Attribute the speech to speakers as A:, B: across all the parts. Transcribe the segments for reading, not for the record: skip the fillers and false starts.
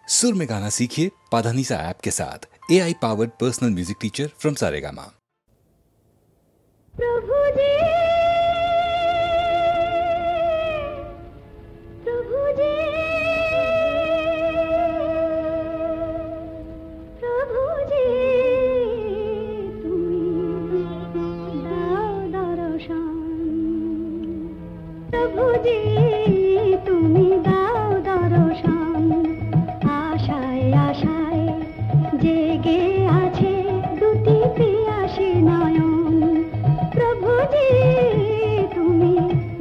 A: सुर में गाना सीखिए पाधानीसा ऐप के साथ। AI powered personal music teacher from Saregama.
B: प्रभु जी, प्रभु जी, प्रभु जी, তুমি দাও দর্শন। প্রভু জি, তুমি দাও দর্শন। আশায় আশায় জেগে আছে দুটি পিয়াসী নয়ন। প্রভু জি, তুমি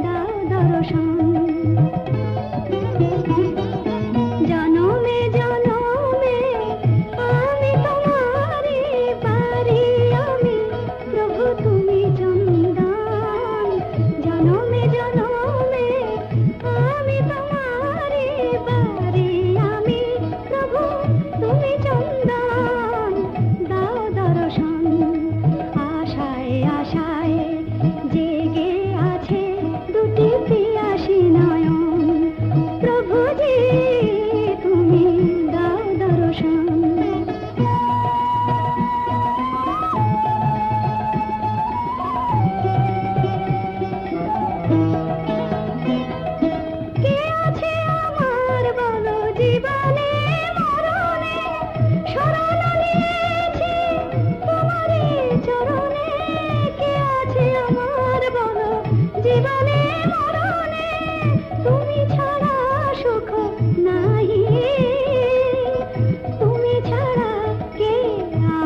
B: দাও দর্শন। জনমে জনমে আমি তোমারি বাড়ি আমি, প্রভু তুমি চন্দন। জনমে জনমে আমি তোমারি বাড়ি আমি, প্রভু তুমি চন্দন। দাও দর্শন। আশায় আশায় জেগে আছে দুটি পিয়াসী নয়ন। প্রভু জি, তুমি দাও দর্শন। কে আছে আমার বলো জীবনে মরণে, শরণ নিয়েছি তোমারই চরণে। কে আছে আমার বলো জীবনে মরণে, তুমি ছাড়া সুখ নাহি, তুমি ছাড়া কে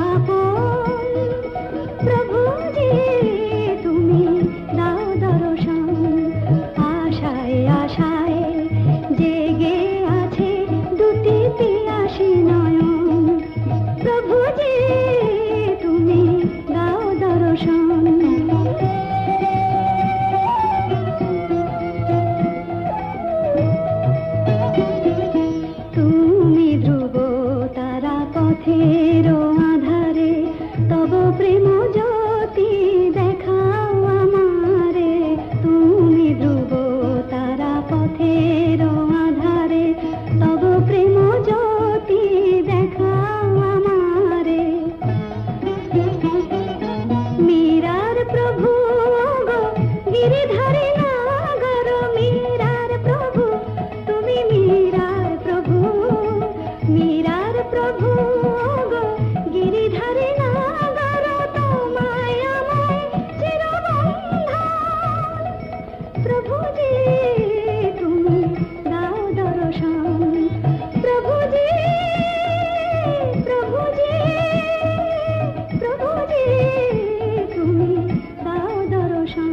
B: আপন। প্রভু জি, তুমি দাও দর্শন। আশায় আশায় জেগে আছে দুটি পিয়াসী নয়ন। প্রভু জি, তুমি দাও দর্শন। তুমি ধ্রুব তারা পথের আধারে, তব প্রেম জ্যোতি দেখাও আমারে। তুমি ধ্রুব তারা পথের আধারে, তব প্রেম জ্যোতি দেখাও আমারে। মীরার প্রভু গো গিরিধারী নাগর, মীরার প্রভু তুমি মীরার প্রভু। মীরার প্রভু গো গিরিধারী নাগর, তোমায় আমায় চিরবন্ধন। প্রভু জি, তুমি দাও দর্শন। প্রভু জি, প্রভু জি, প্রভু জি, তুমি দাও দর্শন।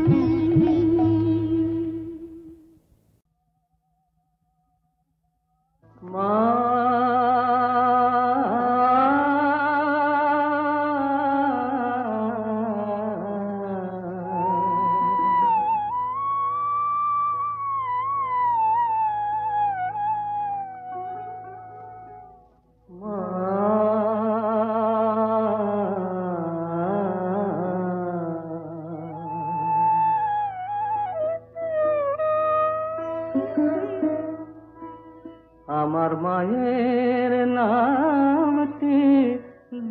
C: আমার মায়ের নামটি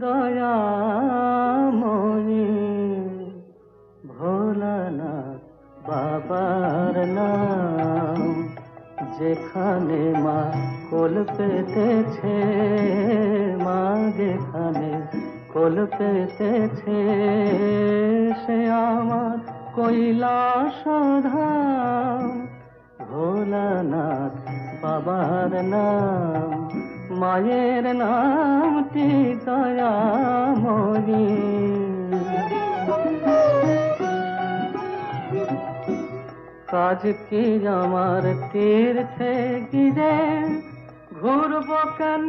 C: দয়াময়ী, ভোলানাথ বাবার নাম। যেখানে মা কোল পেতেছে, মা যেখানে কোল পেতেছে, সে আমার কৈলাস ধাম। ভোলানাথ বাবার নাম, মায়ের নামটি দয়াময়ী। কাজ কি আমার তীর্থে গিরে, ঘুরব কেন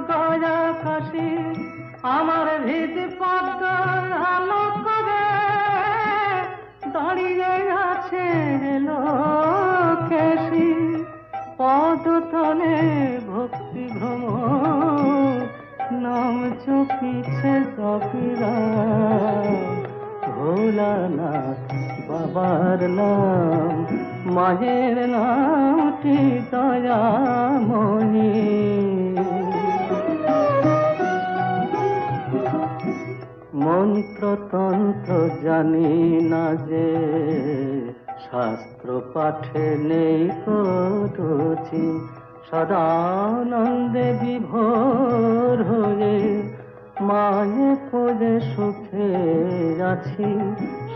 C: গয়া কাশি। আমার হৃদ পদ্ম আলো করে দাঁড়িয়ে আছে লোকেশী। পদতলে ভক্তি ভ্রমর, নাম চপিছে কপিরা। ভোলানাথ বাবার নাম, মায়ের নামটি দয়াময়ী। তন্ত্র জানি না যে, শাস্ত্র পাঠে নেই রুচি, সদানন্দে বিভোর হয়ে মায়ে পদে সুখে আছি,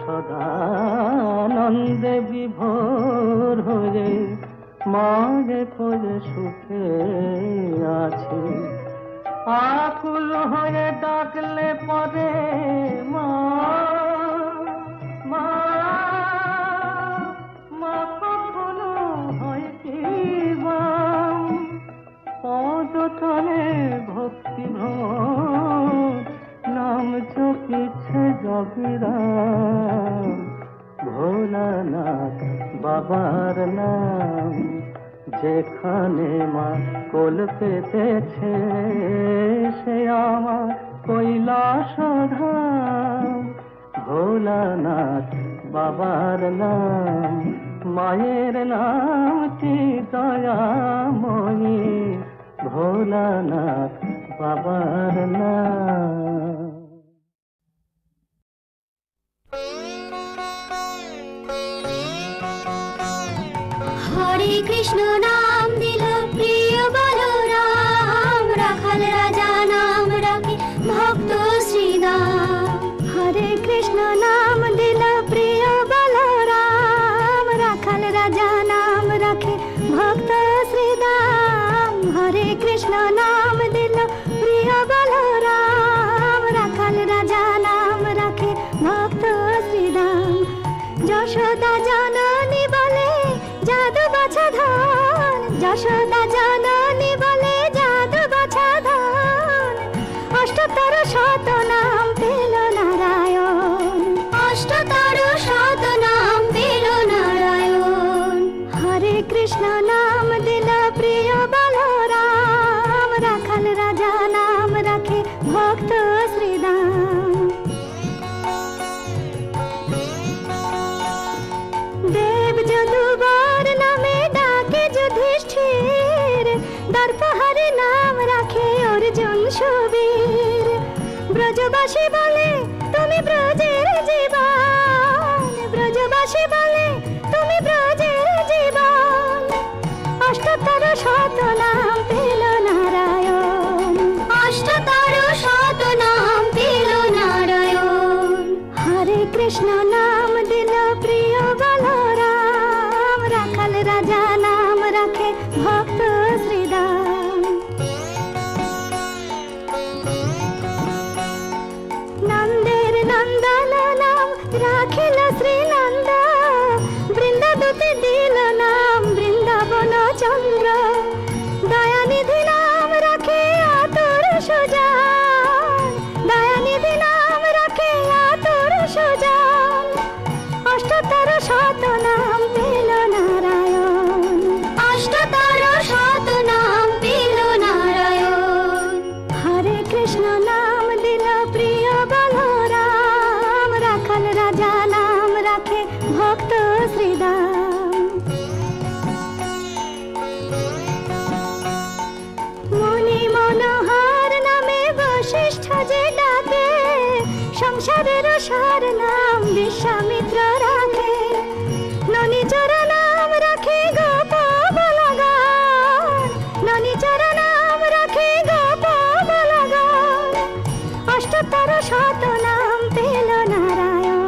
C: সদানন্দে বিভোর হয়ে মায়ে পদে সুখে আছি। আকুল হয়ে ডাকলে পরে মা মা মা কখনো হয় কি বাম, পদতলে ভক্তি ভ্রমর নাম চপিছে জবিরাম, ভোলানাথ বাবার নাম, যেখানে মা কোল পেতেছে সে আমার কৈলাস ধাম, ভোলানাথ বাবার নাম, মায়ের নাম কি দয়াময়ী, ভোলানাথ বাবার নাম।
B: হরে কৃষ্ণ নাম দিল প্রিয় বলরাম, রাখাল রাজা নাম রাখে ভক্ত শ্রীদাম। হরে কৃষ্ণ নাম দিল প্রিয় বলরাম, রাখাল রাজা নাম রাখে ভক্ত শ্রীদাম। হরে কৃষ্ণ নাম দিল প্রিয় বলরাম, রাখাল রাজা নাম রাখে ভক্ত শ্রীদাম। যশোদা জননী বলে জাদু বাছা ধন, যশোদা জননী বলে জাদু বাছা ধন। অষ্টতর শত নাম পেল নারায়ণ, অষ্টতর শত নাম পেল নারায়ণ। হরে কৃষ্ণ নাম দিল প্রিয় বলরাম, রাখাল রাজা নাম রাখে ভক্ত শ্রীদাম। দেব যদুবর নামে ডাকে যুধিষ্ঠির, দর্পহরে নাম রাখে অর্জুন সুবীর। ব্রজবাসী বলে তুমি ব্রজের জীবন, ব্রজবাসী বলে তুমি ব্রজের জীবন। অষ্টতর শত নাম পেল নারায়ণ, অষ্টতর শত নাম পেল নারায়ণ। হরে কৃষ্ণ নাম দিল প্রিয় বলরাম, রাখাল রাজা নাম রাখে ভক্ত শ্রীদাম। নন্দের নন্দন নাম রাখিল শ্রীনন্দ, বৃন্দাদূতে দিল নাম বৃন্দাবন চন্দ্র। দয়ানিধি নাম রাখে আতুর সুজান, দয়ানিধি নাম রাখে আতুর সুজান। অষ্টতর শত নাম পেল নারায়ণ, অষ্টতর শত নাম পেল নারায়ণ। হরে কৃষ্ণ নাম দিল প্রিয় বলরাম, রাখাল রাজা নাম রাখে ভক্ত শ্রীদাম। মুনি মনোহর নামে বশিষ্ঠ যে ডাকে, সংসারের সার নাম বিশ্বামিত্র রাখে। ননিচর নাম রাখে গোপ বলগান, ননিচর নাম রাখে গোপ বলগান। অষ্টতর শত নাম পেল নারায়ণ।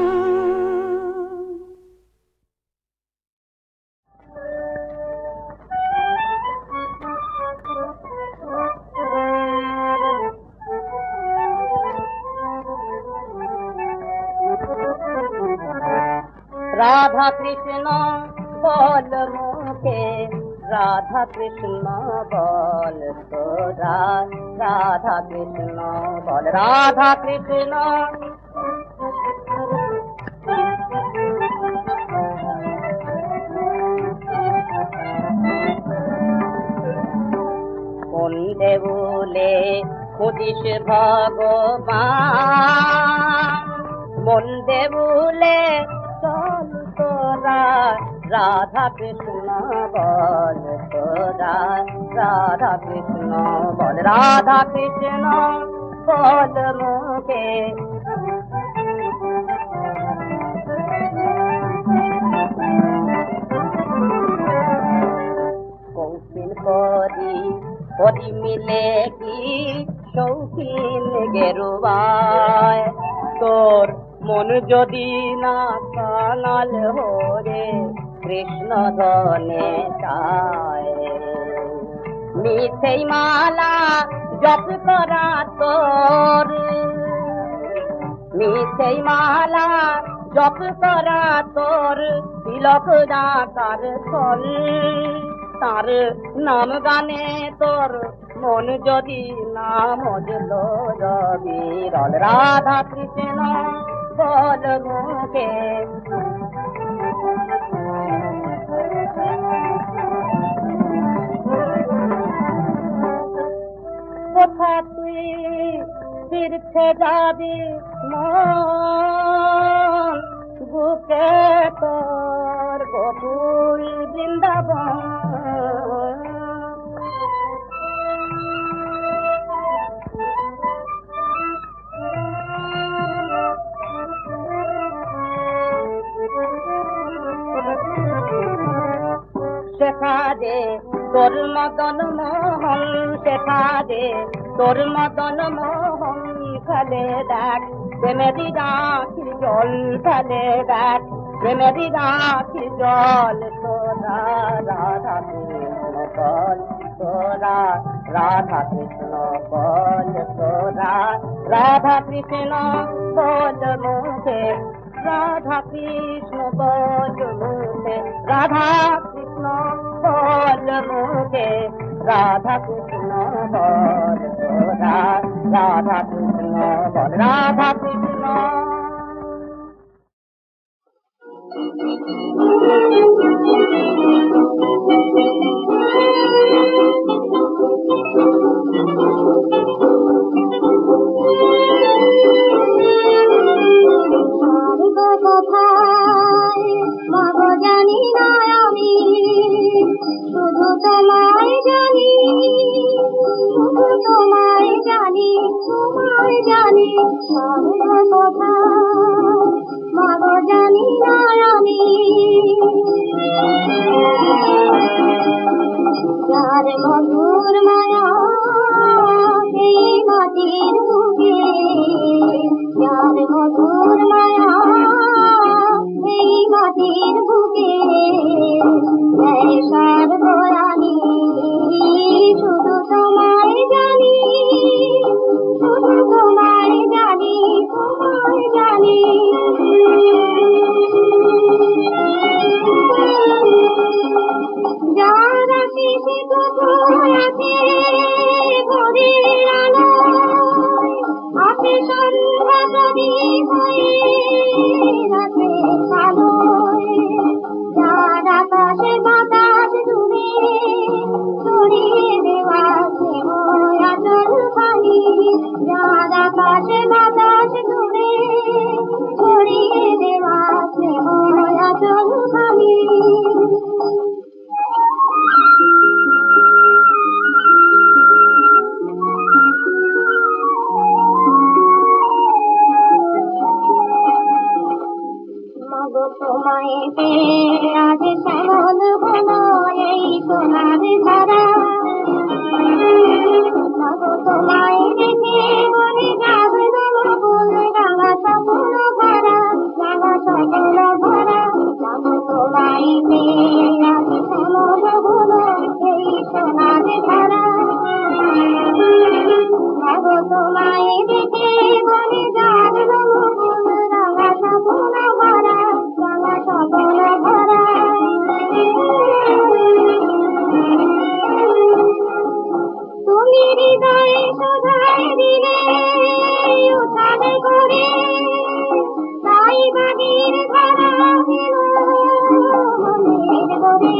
D: রাধা কৃষ্ণ বল মুখে, রাধা কৃষ্ণ বল তোরা, রাধা কৃষ্ণ বল, রাধা কৃষ্ণ। কোন দেউলে খুঁজিস ভগবান, মন দেউলে চল তোরা, রাধা কৃষ্ণ বল তোরা, রাধা কৃষ্ণ বল, রাধা কৃষ্ণ বল মুখে। করি করি মিলে কি শৌখিন গেরুবায় তোর মন যদি না কাঙাল হরে কৃষ্ণ ধনে চায় মিথেই মালা জপ করা তোর মিথেই মালা জপ করা তোর তিলক ডাকার ফল তার নাম গানে তোর মন যদি না মজল বিরল রাধা কৃষ্ণ বল মুখে কোথা তুই তীর্থে যাবি মন বুকে তোর গোকুল বৃন্দাবন শেখা দে তোর মদন মোহন শেখা দে তোর মদন মোহন ফেলে দেখ প্রেমেরি রাখির জল ফেলে দেখ প্রেমেরি রাখির জল তোরা রাধা কৃষ্ণ বল তোরা রাধা কৃষ্ণ বল তোরা রাধা কৃষ্ণ বল মুখে রাধা কৃষ্ণ বল মুখে রাধা কৃষ্ণ বল মুখে রাধা কৃষ্ণ বল তোরা রাধা কৃষ্ণ বল রাধা কৃষ্ণ
B: জানি না আমি শুধু তোমায় জানি শুধু তোমায় জানি তোমায় জানি কথা মাগো জানি না আমি যার মধুর মায়া এই মাটির বুকে যার মধুর মায়া এই মাটির বুকে সারবয়ানি শুধু তোমায় জানি শুধু তোমায় জানি তোমায় জানি যারা শিশি তবু আছে ভোরের আলো আছে সন্ধ্যা যদি হয়ে রাতে আলোয় যার আকাশে বাতাস জুড়ে ছড়িয়ে দেওয়া আচল পানি যার আকাশে বাতাস জুড়ে ছড়িয়ে দেওয়া আচল পানি তোমায় পেয়ে আজ শ্যামল হলো এই সোনার ধারা তোমায় দেখে মনে জাগলো ফুল রাঙা স্বপ্ন ভরা রাঙা স্বপ্ন ভরা তোমায় পেয়ে আজ শ্যামল হলো এই সোনার ধারা তোমায় দেখে মনে জাগলো ফুল রাঙা স্বপ্ন ভরা তুমি হৃদয়ে শোধায় দিলে উঠান করে তাই বাগির ধারা দিল মনের করে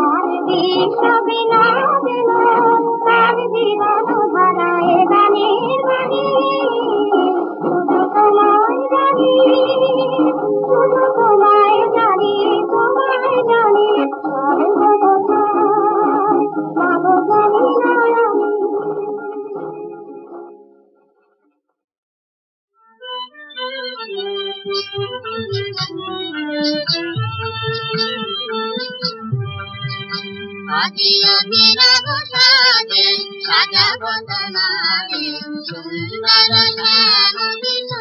B: আর বিষবে না দিল তার জীবন ধারায় গানের বাণী শুধু তোমায় জানি শুধু তোমায় জানি তোমায় জানি সর্বদা জানি না আমি আজিও নীরব সাজে সাজাবো তোমারে সুন্দর শ্যামবিত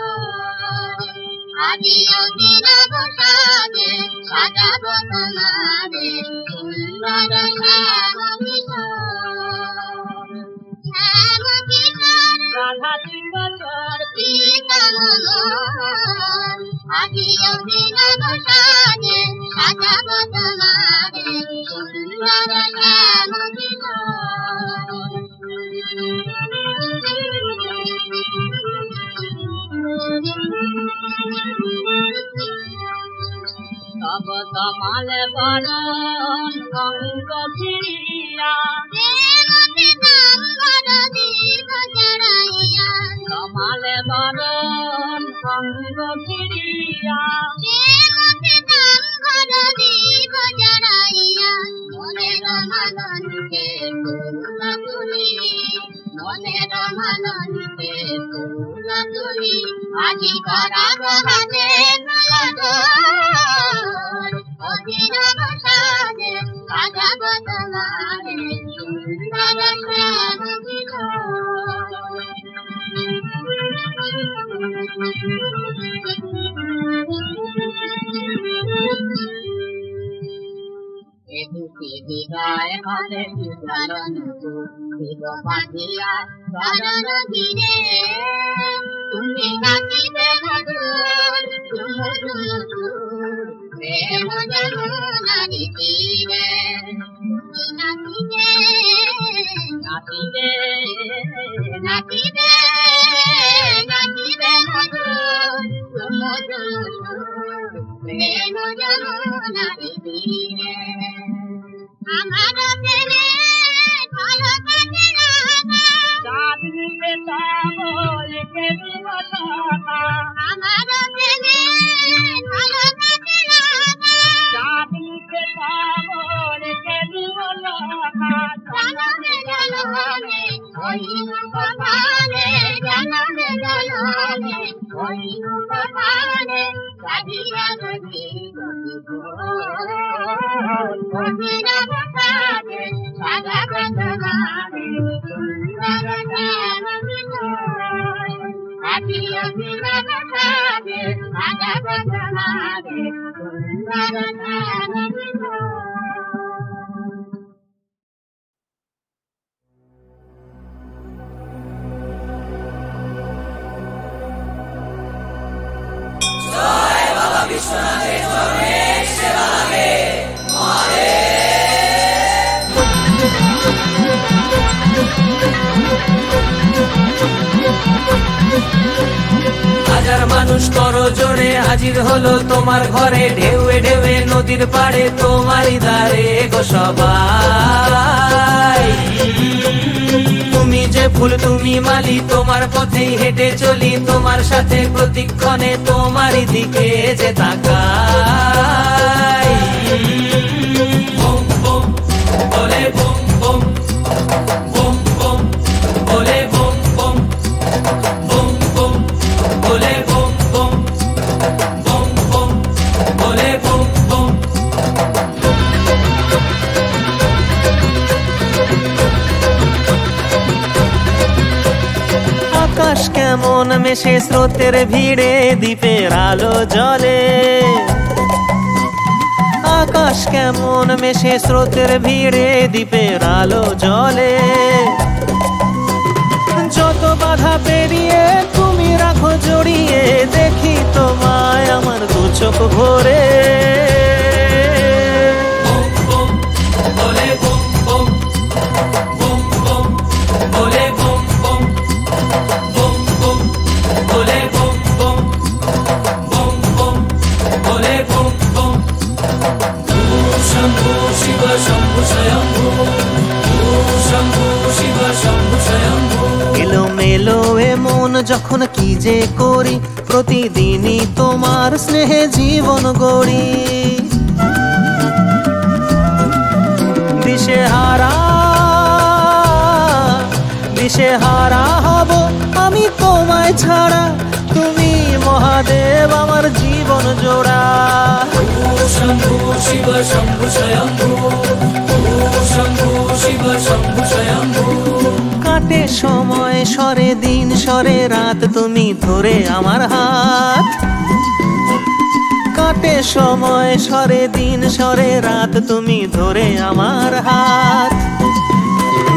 B: আজিও নীরব সাজে সাজাবো তোমারে সুন্দর শ্যামবিত রাধা তিনবছর প্রীতম আজিও নীরব সাজে সাজাবো তোমারে সুন্দর শ্যামবিত তব তমাল বরণ অঙ্গ ফিরিয়া তমাল বরণ অঙ্গ ফিরিয়া মনের মাননকে ফুল তুলি মনের মাননকে ফুল তুলি আজি করাব হাতে অধীরব সাজে সাজাব তোমারে সুন্দর শ্যামবিত দুটি হৃদয় হলে বিফলন দিল বাঁধিয়া চরণ ধীরে তুমি নাচিবে মধুর প্রেম যমুনা দিবে নাচিবে নাচিবে নাচিবে নাচিবে মধুর প্রেম যমুনা দিবে আমার প্রেমে ভালো কাটে না চাঁদ নিতে যাবো লিখে দিব কথা আমার প্রেমে ভালো কাটে না চাঁদ নিতে যাবো লিখে দিব কথা জনমে জনমে হইল কপালে জনমে জনমে হইল কপালে সাজিয়া গতি অধীরব সাজে সাজাব তোমারে সুন্দর শ্যামবিত আজি অধীরব সাজে সাজাব তোমারে সুন্দর শ্যামবিত জয় বাবা বিশ্বনাথের চরণে সেবা লাগে হাজার মানুষ করো জোরে হাজির হলো তোমার ঘরে ঢেউয়ে ঢেউয়ে নদীর পাড়ে তোমারই দ্বারে গো সবাই তুমি যে ফুল তুমি মালি তোমার পথেই হেঁটে চলি তোমার সাথে প্রতিক্ষণে তোমারই দিকে যে তাকাই বুম বুম বলে বুম বুম বুম বুম বলে বুম বুম বুম বুম বলে বুম বুম বুম বুম বলে বুম বুম আকাশ কেমন মেশে স্রোতের ভিড়ে দ্বীপের আলো জ্বলে আকাশ কেমন মেশে স্রোতের ভিড়ে দ্বীপের আলো জ্বলে যত বাধা পেরিয়ে তুমি রাখো জড়িয়ে দেখি তোমায় আমার দু চোখ ভরে বলে বুম বুম বুম বুম বলে বুম বুম বুম বুম বলে বুম বুম বুম বুম বলে বুম বুম শম্ভু শিব শম্ভু স্বয়ম্ভু শম্ভু শিব শম্ভু স্বয়ম্ভু এলো মেলো এ মন যখন কি যে করি প্রতিদিনই তোমার স্নেহে জীবন গড়ি দিশেহারা হব আমি তোমায় ছাড়া তুমি মহাদেব আমার জীবন জোড়া।
E: শম্ভু শিব শম্ভু স্বয়ম্ভু, শম্ভু শিব শম্ভু স্বয়ম্ভু।
B: কাটে সময় সরে দিন সরে রাত তুমি ধরে আমার হাত। কাটে সময় সরে দিন সরে রাত তুমি ধরে আমার হাত।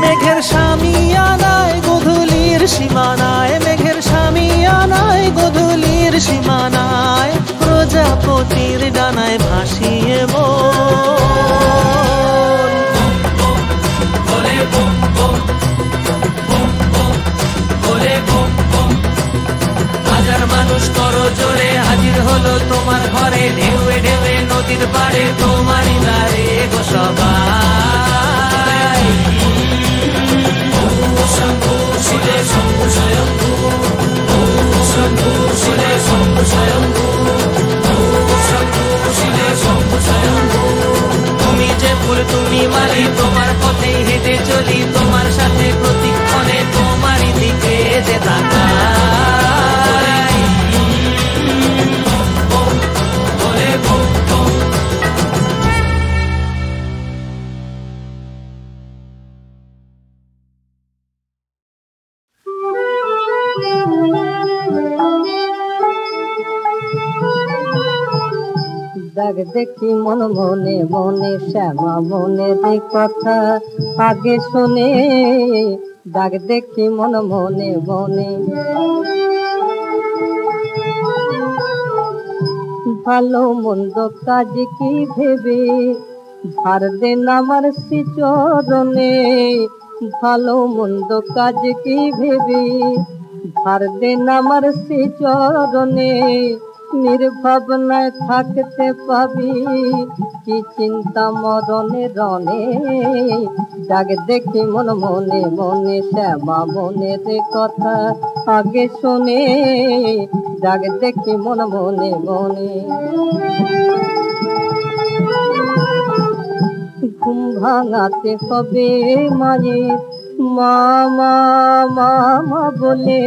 B: মেঘের সামিয়ানায় গধূলির সীমানায়, মেঘের সামিয়ানায় গধূলির সীমানায়, প্রজাপতির ডানায় ভাসিয়ে মন।
E: বলে বম বম বম বম, বলে বম বম। হাজার মানুষ করো জোরে হাজির হলো তোমার ঘরে, ঢেউয়ে ঢেউয়ে নদীর পাড়ে তোমারই দ্বারে গো সবাই। শম্ভু শিবে শম্ভু স্বয়ম্ভু, শম্ভু শিবে শম্ভু স্বয়ম্ভু, শম্ভু শিবে শম্ভু স্বয়ম্ভু। তুমি যে ফুল তুমি মালি, তোমার পথে হেঁটে চলি, তোমার সাথে প্রতিক্ষণে তোমারই দিকে যে তাকাই। বলে বম বম।
C: দাগ দেখি মন মনে মনে শ্যামা মনের কথা আগে শোনে। দাগ দেখি মন মনে মনে, ভালো মন্দ কাজ কি ভেবে ধার দেন আমার শ্রীচরণে। ভালো মন্দ কাজ কি ভেবে ধার দেন আমার শ্রীচরণে। নির্ভাবনায় থাকতে পাবি কি চিন্তা মরণে রণে। দাগ দেখি মন মনে মনে শ্যামা মনের কথা আগে শোনে। দাগ দেখি মন মনে মনে, ঘুম ভাঙাতে হবে মায়ের মামা মামা বলে।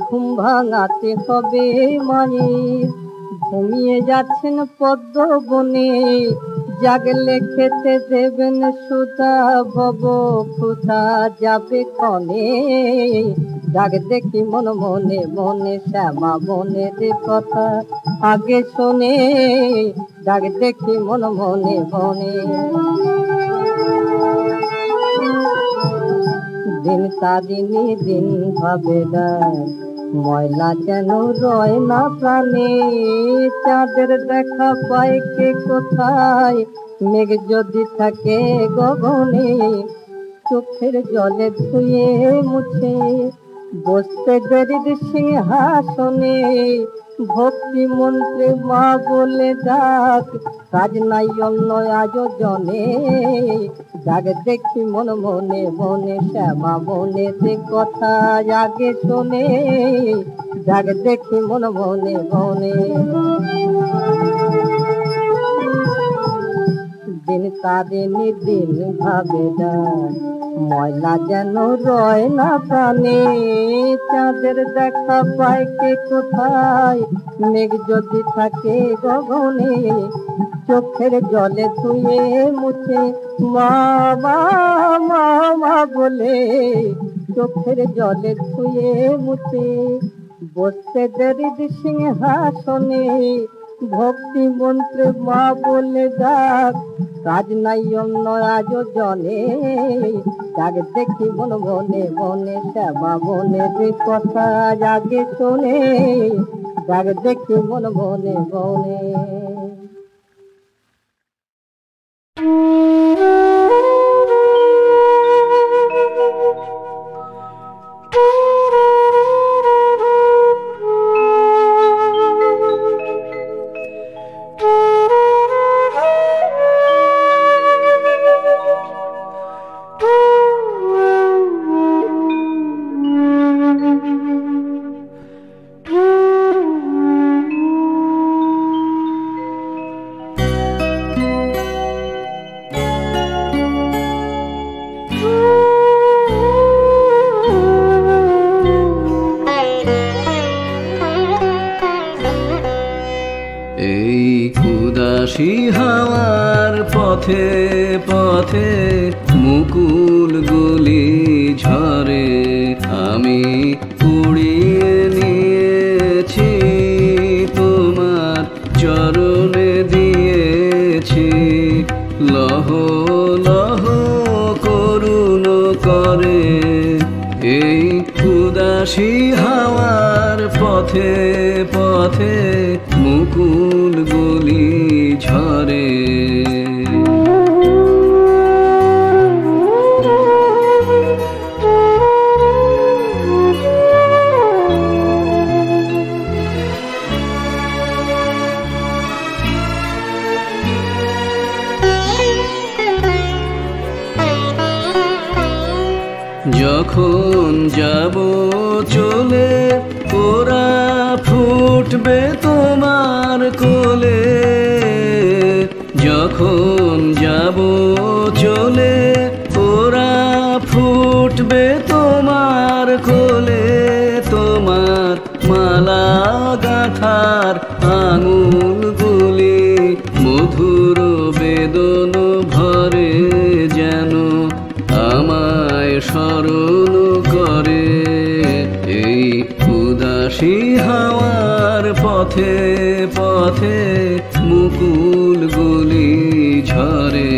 C: ঘুম ভাঙাতে হবে মায়ের, ঘুমিয়ে যাচ্ছেন পদ্ম বনে। জাগলে খেতে দেবেন সুধা, বব ক্ষুধা যাবে কনে। দাগ দেখি মন মনে মনে শ্যামা মনের কথা আগে শোনে। দাগ দেখি মন মনে মনে, দিন তারিণী দিন ভাবে দেয় ময়লা যেন রয় না প্রাণে। চাঁদের দেখা পায় কে কোথায়, মেঘ যদি থাকে গগনে। চোখের জলে ধুয়ে মুছে বসতে গরিব সিংহাসনে। ভক্তি মন্ত্রে মা বলে ডাক, কাজ নাই অন্য আয়োজনে। দাগ দেখি মন মনে মনে শ্যামা মনের কথা আগে শোনে। দাগ দেখি মন মনে মনে, দিন তারিণী দিন ভাবে দেয় ময়লা যেন রয় না প্রাণে। চাঁদের দেখা পায় কে কোথায়, মেঘ যদি থাকে গগনে। চোখের জলে ধুয়ে মুছে মামা মামা বলে। চোখের জলে ধুয়ে মুছে বসতে দরিদ সিংহাসনে। ভক্তি মন্ত্রে মা বলে ডাক, কাজ নাই অন্য আয়োজনে। দাগ দেখি মন মনে মনে শ্যামা মনের কথা আগে শোনে। দাগ দেখি মন মনে মনে।
F: উদাসী হাওয়ার পথে পথে মুকুলগুলি ঝরে আমি কুড়িয়ে নিয়েছি তোমার চরণে দিয়েছি লহ লহ করুণ করে এই উদাসী হাওয়ার পথে পথে মুকুলগুলি ঝরে যখন যাব চলে ওরা ফুটবে তোমার কোলে যখন যাব চলে ওরা ফুটবে তোমার কোলে তোমার মালা গাঁথার আঙুলগুলি মধুর বেদন ভরে যেন আমায় স্মরণ করে এই উদাসী হাওয়ার পথে পথে মুকুলগুলি ঝরে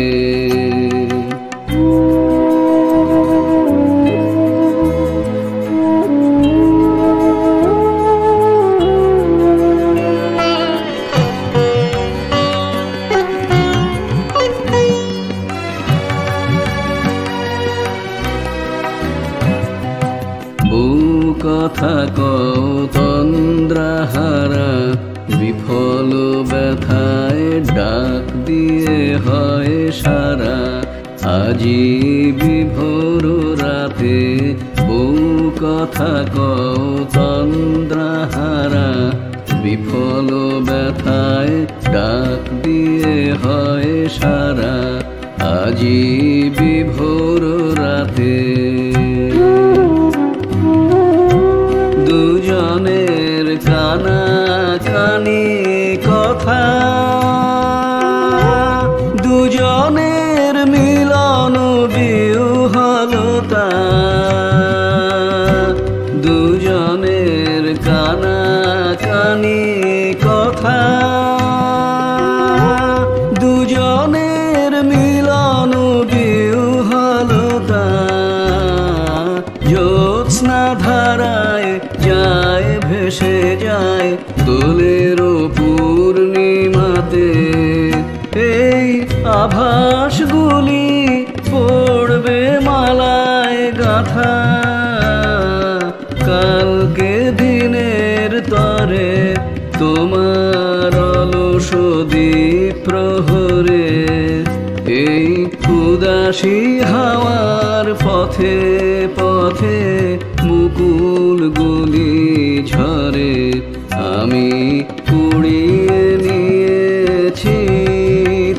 F: কথা কও তন্দ্রাহারা বিফল ব্যথায় ডাক দিয়ে হয় সারা আজি বিভোর রাতে বউ কথা কও তন্দ্রাহারা বিফল ব্যথায় ডাক দিয়ে হয় সারা আজি বিভোর রাতে দুজনের কানাকানি কথা দুজনের মিলন বিহ্বলতা দুজনের কানাকানি কথা দুজনের মিলন বিহ্বলতা জ্যোৎস্না ধারায় যায় ভেসে যায় দোলের পূর্ণিমাতে এই আভাসগুলি পড়বে মালায় গাঁথা কালকে দিনের তরে তোমার অলস দ্বীপ প্রহরে এই উদাসী হাওয়ার পথে পথে মুকুলগুলি ঝরে আমি কুড়িয়ে নিয়েছি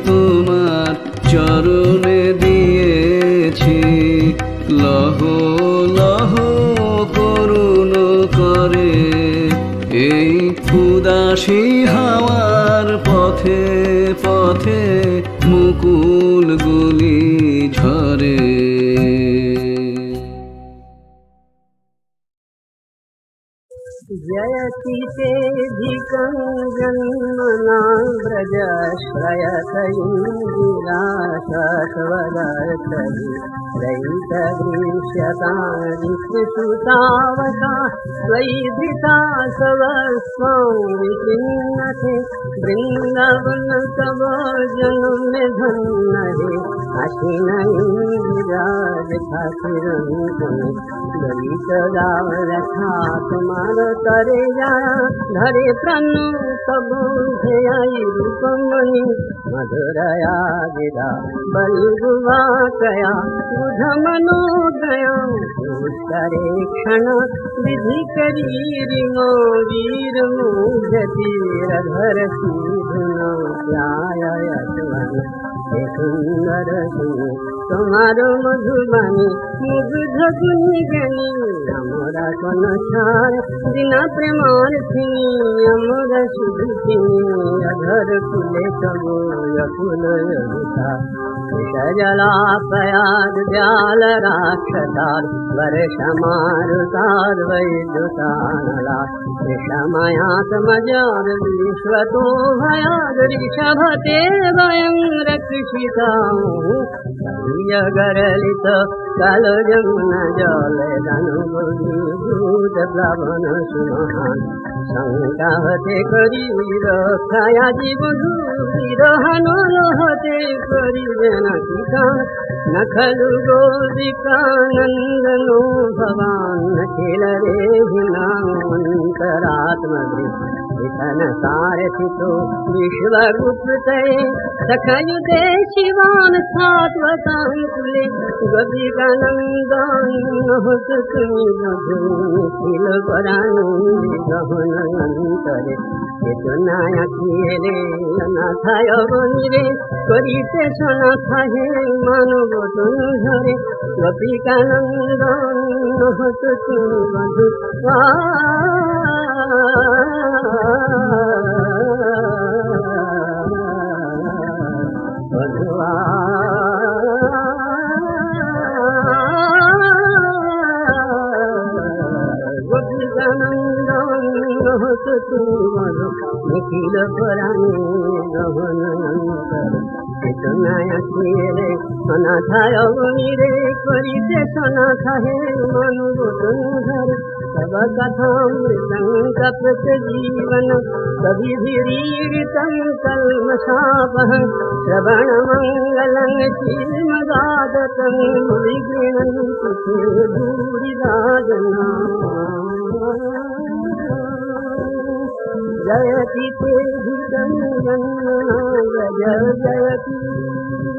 F: তোমার চরণে দিয়েছি লহ লহ করুণ করে এই উদাসী হাওয়ার পথে পথে মুকুলগুলি ঝরে
C: जयति जन्मना व्रजश्रयतैराशाश्वदर्थि दैतदृश्यतादिकृतावका त्वयिधिता सवस्वां विचिन्नते वृन्दावन तव जन्म धन्य आशिनैराज खातिरन्तमे ललित गाव रखा तुम्हार तरे जा धरे प्राण तब आई रूपमणि मधुरया गिरा बलगुवा कया बुध मनोदया करे क्षण विधि करी रिमो वीर मुझतीर धर सीधुन प्याय सुंदर सुन তোমার মধুবাণী মুগ্ধ গুণী জ্ঞানী আমরা কোন ছাড় বিনা প্রেমার ছিনি আমরা শুধু চিনি অধর ফুলে তবু অকুল सजला पयाद ब्याल राक्षसार वर्ष मारुतार वैद्युतानला विषमयात मजार विश्व तो भयाद ऋषभते वयं रक्षितां गरलित कल जमुन जल धनुबुद्धि दूत प्लवन सुमहान शंकावते करी रक्षाया जीवधु विरहनो लोहते करी न खलु गोपिकानन्दनो भवान् न किल रे हिनान्तरात्मवितन सारथितो विश्वगुप्ते सखयुते शिवान् सात्वताङ्कुले गोपिकानन्दनोऽस्तुमि मधुनिखिल पराणि गहनन्तरे चेतनाया खेले अनाथाय बनिरे करिते सनाथा हे मानव तनु धरे गोपिकानन्दन तुमि बधु बधुआ निखिल पराणी गहनंतर चेतनाया खेले अनाथाय बनिरे करिते सनाथा हे मानव तनु धरे सब कथामृतं कपृत जीवन कविभिरीडितं कल्मषापहं श्रवणमङ्गलं श्रीमदादतं विगृह्णन्ति ते भूरिदा जना जयति ते भूतङ्गना जय जयति